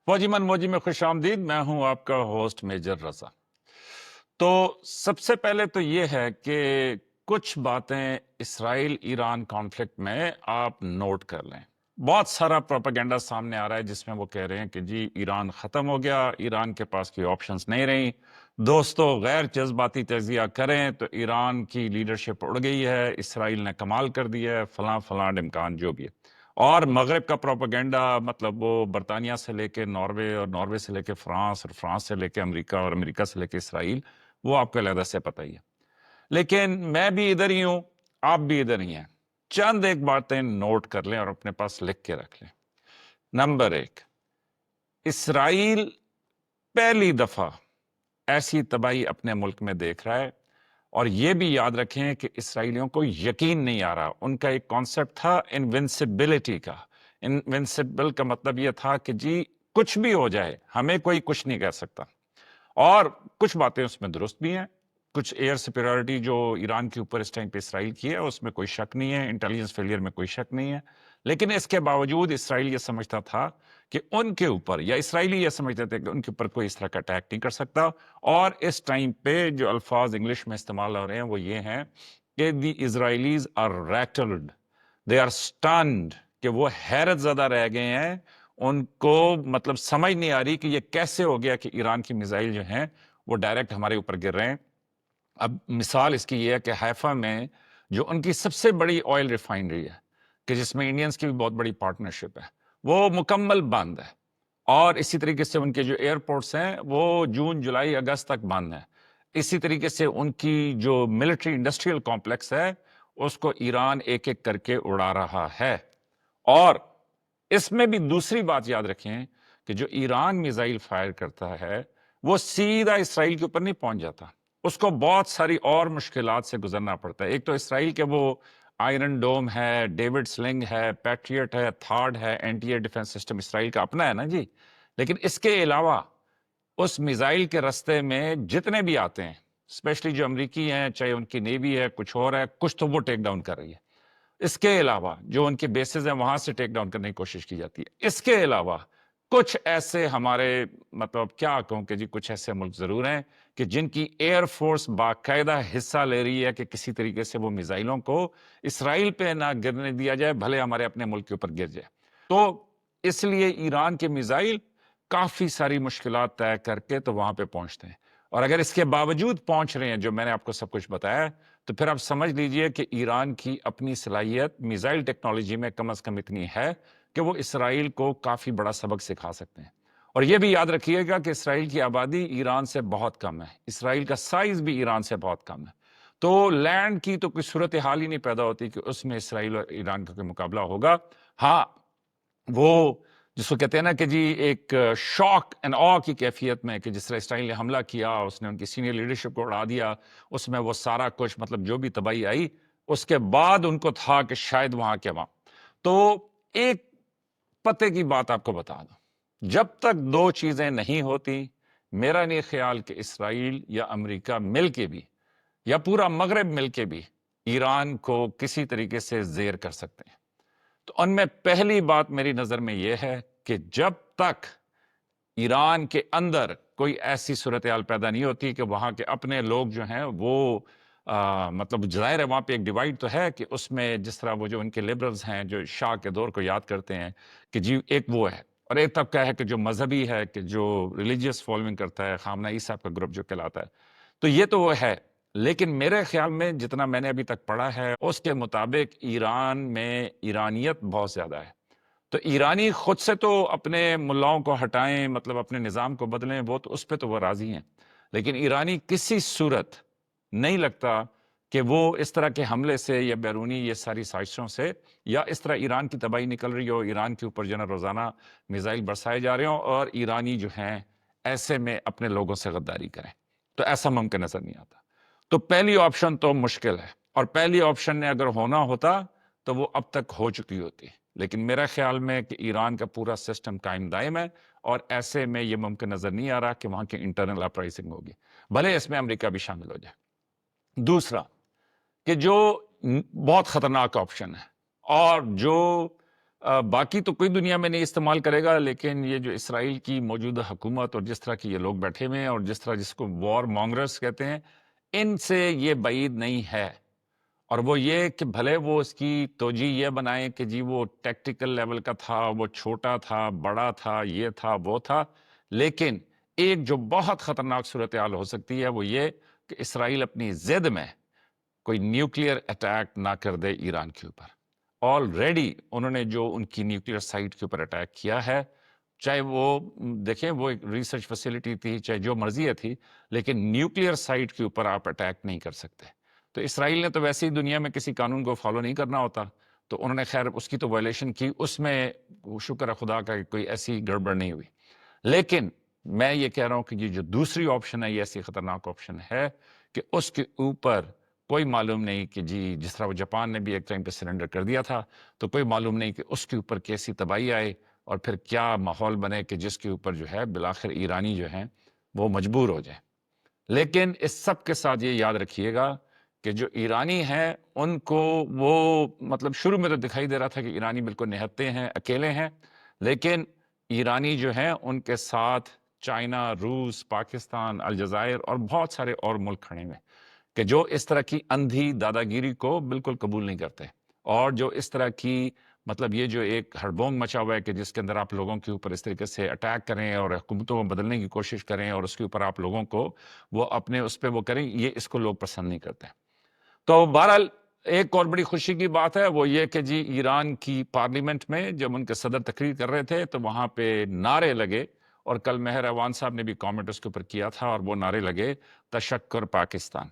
فوجی من موجی میں خوش آمدید. میں ہوں آپ کا ہوسٹ میجر رضا. تو سب سے پہلے تو یہ ہے کہ کچھ باتیں اسرائیل ایران کانفلکٹ میں آپ نوٹ کر لیں. بہت سارا پروپیگنڈا سامنے آ رہا ہے جس میں وہ کہہ رہے ہیں کہ جی ایران ختم ہو گیا، ایران کے پاس کوئی آپشنز نہیں رہیں. دوستو غیر جذباتی تجزیہ کریں تو ایران کی لیڈرشپ اڑ گئی ہے، اسرائیل نے کمال کر دیا ہے، فلاں فلاں امکان جو بھی ہے. اور مغرب کا پروپیگنڈا مطلب وہ برطانیہ سے لے کے ناروے اور ناروے سے لے کے فرانس اور فرانس سے لے کے امریکہ اور امریکہ سے لے کے اسرائیل، وہ آپ کو علیحدہ سے پتہ ہی ہے. لیکن میں بھی ادھر ہی ہوں، آپ بھی ادھر ہی ہیں. چند ایک باتیں نوٹ کر لیں اور اپنے پاس لکھ کے رکھ لیں. نمبر 1، اسرائیل پہلی دفعہ ایسی تباہی اپنے ملک میں دیکھ رہا ہے. اور یہ بھی یاد رکھیں کہ اسرائیلیوں کو یقین نہیں آ رہا. ان کا ایک کانسیپٹ تھا انوینسیبلٹی کا. انوینسیبل کا مطلب یہ تھا کہ جی کچھ بھی ہو جائے ہمیں کوئی کچھ نہیں کہہ سکتا. اور کچھ باتیں اس میں درست بھی ہیں. کچھ ایئر سپیریورٹی جو ایران کے اوپر اس ٹائم پہ اسرائیل کی ہے اس میں کوئی شک نہیں ہے، انٹیلیجنس فیلئر میں کوئی شک نہیں ہے. لیکن اس کے باوجود اسرائیل یہ سمجھتا تھا کہ ان کے اوپر، یا اسرائیلی یہ سمجھتے تھے کہ ان کے اوپر کوئی اس طرح کا اٹیک نہیں کر سکتا. اور اس ٹائم پہ جو الفاظ انگلش میں استعمال ہو رہے ہیں وہ یہ ہیں کہ the Israelites are rattled, they are stunned, کہ وہ حیرت زدہ رہ گئے ہیں. ان کو مطلب سمجھ نہیں آ رہی کہ یہ کیسے ہو گیا کہ ایران کی میزائل جو ہیں وہ ڈائریکٹ ہمارے اوپر گر رہے ہیں. اب مثال اس کی یہ ہے کہ حیفا میں جو ان کی سب سے بڑی آئل ریفائنری ہے، کہ جس میں انڈینز کی بھی بہت بڑی پارٹنرشپ ہے، وہ مکمل بند ہے. اور اسی طریقے سے ان کے جو ایئرپورٹس ہیں وہ جون جولائی اگست تک بند ہیں. اسی طریقے سے ان کی جو ملٹری انڈسٹریل کمپلیکس ہے اس کو ایران ایک ایک کر کے اڑا رہا ہے. اور اس میں بھی دوسری بات یاد رکھیں کہ جو ایران میزائل فائر کرتا ہے وہ سیدھا اسرائیل کے اوپر نہیں پہنچ جاتا، اس کو بہت ساری اور مشکلات سے گزرنا پڑتا ہے. ایک تو اسرائیل کے وہ آئرن ڈوم ہے، ڈیوڈ سلنگ ہے، پیٹریٹ ہے، تھارڈ ہے، اینٹی ایئر ڈیفنس سسٹم اسرائیل کا اپنا ہے نا جی. لیکن اس کے علاوہ اس میزائل کے رستے میں جتنے بھی آتے ہیں، اسپیشلی جو امریکی ہیں، چاہے ان کی نیوی ہے، کچھ اور ہے، کچھ تو وہ ٹیک ڈاؤن کر رہی ہے. اس کے علاوہ جو ان کے بیسز ہیں وہاں سے ٹیک ڈاؤن کرنے کی کوشش کی جاتی ہے. اس کے علاوہ کچھ ایسے ہمارے مطلب کیا کہوں کہ جی کچھ ایسے ملک ضرور ہیں کہ جن کی ایئر فورس باقاعدہ حصہ لے رہی ہے کہ کسی طریقے سے وہ میزائلوں کو اسرائیل پہ نہ گرنے دیا جائے، بھلے ہمارے اپنے ملک کے اوپر گر جائے. تو اس لیے ایران کے میزائل کافی ساری مشکلات طے کر کے تو وہاں پہ پہنچتے ہیں. اور اگر اس کے باوجود پہنچ رہے ہیں جو میں نے آپ کو سب کچھ بتایا، تو پھر آپ سمجھ لیجئے کہ ایران کی اپنی صلاحیت میزائل ٹیکنالوجی میں کم از کم اتنی ہے کہ وہ اسرائیل کو کافی بڑا سبق سکھا سکتے ہیں. اور یہ بھی یاد رکھیے گا کہ اسرائیل کی آبادی ایران سے بہت کم ہے، اسرائیل کا سائز بھی ایران سے بہت کم ہے. تو لینڈ کی تو کوئی صورتحال ہی نہیں پیدا ہوتی کہ اس میں اسرائیل اور ایران کا کوئی مقابلہ ہوگا. ہاں، وہ جس کو کہتے ہیں نا کہ جی ایک شاک اینڈ آ کی کیفیت میں کہ جس طرح اسرائیل نے حملہ کیا، اس نے ان کی سینئر لیڈرشپ کو اڑا دیا، اس میں وہ سارا کچھ مطلب جو بھی تباہی آئی، اس کے بعد ان کو تھا کہ شاید وہاں کے وہاں. تو ایک پتے کی بات آپ کو بتا دوں، جب تک دو چیزیں نہیں ہوتی میرا نہیں خیال کہ اسرائیل یا امریکہ مل کے بھی یا پورا مغرب مل کے بھی ایران کو کسی طریقے سے زیر کر سکتے ہیں. تو ان میں پہلی بات میری نظر میں یہ ہے کہ جب تک ایران کے اندر کوئی ایسی صورتحال پیدا نہیں ہوتی کہ وہاں کے اپنے لوگ جو ہیں وہ مطلب ظاہر ہے وہاں پہ ایک ڈیوائڈ تو ہے کہ اس میں جس طرح وہ جو ان کے لبرلز ہیں جو شاہ کے دور کو یاد کرتے ہیں کہ جی ایک وہ ہے، اور ایک طبقہ ہے کہ جو مذہبی ہے، کہ جو ریلیجیس فالوئنگ کرتا ہے، خامنہ ای صاحب کا گروپ جو کہلاتا ہے. تو یہ تو وہ ہے. لیکن میرے خیال میں جتنا میں نے ابھی تک پڑھا ہے اس کے مطابق ایران میں ایرانیت بہت زیادہ ہے. تو ایرانی خود سے تو اپنے ملاؤں کو ہٹائیں، مطلب اپنے نظام کو بدلیں، وہ تو اس پہ تو وہ راضی ہیں. لیکن ایرانی کسی صورت نہیں لگتا کہ وہ اس طرح کے حملے سے یا بیرونی یہ ساری سازشوں سے یا اس طرح ایران کی تباہی نکل رہی ہو، ایران کے اوپر جو ہے روزانہ میزائل برسائے جا رہے ہوں اور ایرانی جو ہیں ایسے میں اپنے لوگوں سے غداری کریں. تو ایسا ممکن نظر نہیں آتا. تو پہلی آپشن تو مشکل ہے، اور پہلی آپشن نے اگر ہونا ہوتا تو وہ اب تک ہو چکی ہوتی. لیکن میرا خیال میں کہ ایران کا پورا سسٹم قائم دائم ہے، اور ایسے میں یہ ممکن نظر نہیں آ رہا کہ وہاں کی انٹرنل اپرائزنگ ہوگی، بھلے اس میں امریکہ بھی شامل ہو جائے. دوسرا کہ جو بہت خطرناک آپشن ہے اور جو باقی تو کوئی دنیا میں نہیں استعمال کرے گا، لیکن یہ جو اسرائیل کی موجودہ حکومت اور جس طرح کی یہ لوگ بیٹھے ہوئے ہیں اور جس طرح جس کو وار مانگرس کہتے ہیں، ان سے یہ بعید نہیں ہے۔ اور وہ یہ کہ بھلے وہ اس کی توجہ یہ بنائیں کہ جی وہ ٹیکٹیکل لیول کا تھا، وہ چھوٹا تھا، بڑا تھا، یہ تھا، وہ تھا، لیکن ایک جو بہت خطرناک صورتحال ہو سکتی ہے وہ یہ کہ اسرائیل اپنی ضد میں کوئی نیوکلیئر اٹیک نہ کر دے ایران کے اوپر۔ آلریڈی انہوں نے جو ان کی نیوکلیئر سائٹ کے اوپر اٹیک کیا ہے، چاہے وہ دیکھیں وہ ایک ریسرچ فیسلٹی تھی، چاہے جو مرضی تھی، لیکن نیوکلیئر سائٹ کے اوپر آپ اٹیک نہیں کر سکتے۔ تو اسرائیل نے تو ویسے ہی دنیا میں کسی قانون کو فالو نہیں کرنا ہوتا، تو انہوں نے خیر اس کی تو وائلیشن کی، اس میں شکر ہے خدا کا کہ کوئی ایسی گڑبڑ نہیں ہوئی۔ لیکن میں یہ کہہ رہا ہوں کہ یہ جو دوسری آپشن ہے، یہ ایسی خطرناک آپشن ہے کہ اس کے اوپر کوئی معلوم نہیں کہ جی جس طرح وہ جاپان نے بھی ایک ٹائم پہ سرنڈر کر دیا تھا، تو کوئی معلوم نہیں کہ اس کے اوپر کیسی تباہی آئے اور پھر کیا ماحول بنے کہ جس کے اوپر جو ہے بالآخر ایرانی جو ہیں وہ مجبور ہو جائیں۔ لیکن اس سب کے ساتھ یہ یاد رکھیے گا کہ جو ایرانی ہیں ان کو وہ مطلب شروع میں تو دکھائی دے رہا تھا کہ ایرانی بالکل نہتے ہیں، اکیلے ہیں، لیکن ایرانی جو ہیں ان کے ساتھ چائنا، روس، پاکستان، الجزائر اور بہت سارے اور ملک کھڑے ہوئے کہ جو اس طرح کی اندھی دادا گیری کو بالکل قبول نہیں کرتے، اور جو اس طرح کی مطلب یہ جو ایک ہڑبونگ مچا ہوا ہے کہ جس کے اندر آپ لوگوں کے اوپر اس طریقے سے اٹیک کریں اور حکومتوں کو بدلنے کی کوشش کریں اور اس کے اوپر آپ لوگوں کو وہ اپنے اس پہ وہ کریں، یہ اس کو لوگ پسند نہیں کرتے۔ تو بہرحال ایک اور بڑی خوشی کی بات ہے وہ یہ کہ جی ایران کی پارلیمنٹ میں جب ان کے صدر تقریر کر رہے تھے تو وہاں پہ نعرے لگے، اور کل مہر ایوان صاحب نے بھی کامنٹ اس کے اوپر کیا تھا، اور وہ نعرے لگے تشکر پاکستان۔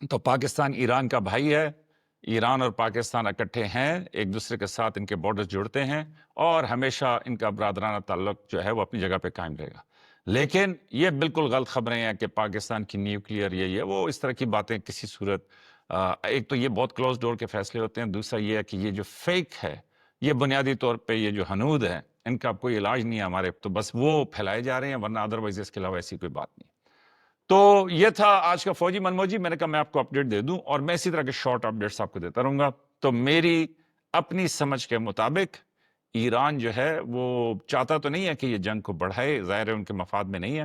تو پاکستان ایران کا بھائی ہے، ایران اور پاکستان اکٹھے ہیں، ایک دوسرے کے ساتھ ان کے بارڈرز جڑتے ہیں، اور ہمیشہ ان کا برادرانہ تعلق جو ہے وہ اپنی جگہ پہ قائم رہے گا۔ لیکن یہ بالکل غلط خبریں ہیں کہ پاکستان کی نیوکلیئر یہ وہ اس طرح کی باتیں کسی صورت ایک تو یہ بہت کلوز ڈور کے فیصلے ہوتے ہیں، دوسرا یہ ہے کہ یہ جو فیک ہے، یہ بنیادی طور پہ یہ جو ہنود ہے ان کا کوئی علاج نہیں ہے ہمارے، تو بس وہ پھیلائے جا رہے ہیں، ورنہ ادروائز اس کے علاوہ ایسی کوئی بات نہیں۔ تو یہ تھا آج کا فوجی من موجی، میں نے کہا میں آپ کو اپڈیٹ دے دوں، اور میں اسی طرح کے شارٹ اپڈیٹس آپ کو دیتا رہوں گا۔ تو میری اپنی سمجھ کے مطابق ایران جو ہے وہ چاہتا تو نہیں ہے کہ یہ جنگ کو بڑھائے، ظاہر ہے ان کے مفاد میں نہیں ہے۔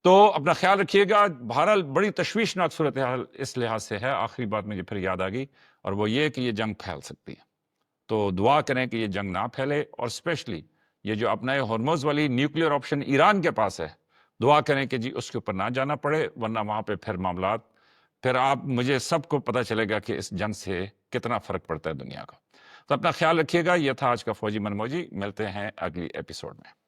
تو اپنا خیال رکھیے گا۔ بہرحال بڑی تشویشناک صورتحال اس لحاظ سے ہے، آخری بات مجھے پھر یاد آ گئی، اور وہ یہ کہ یہ جنگ پھیل سکتی ہے۔ تو دعا کریں کہ یہ جنگ نہ پھیلے، اور اسپیشلی یہ جو اپنا ہرمز والی نیوکلیئر آپشن ایران کے پاس ہے، دعا کریں کہ جی اس کے اوپر نہ جانا پڑے، ورنہ وہاں پہ پھر معاملات، پھر آپ مجھے سب کو پتہ چلے گا کہ اس جنگ سے کتنا فرق پڑتا ہے دنیا کا۔ تو اپنا خیال رکھیے گا۔ یہ تھا آج کا فوجی من موجی، ملتے ہیں اگلی ایپیسوڈ میں۔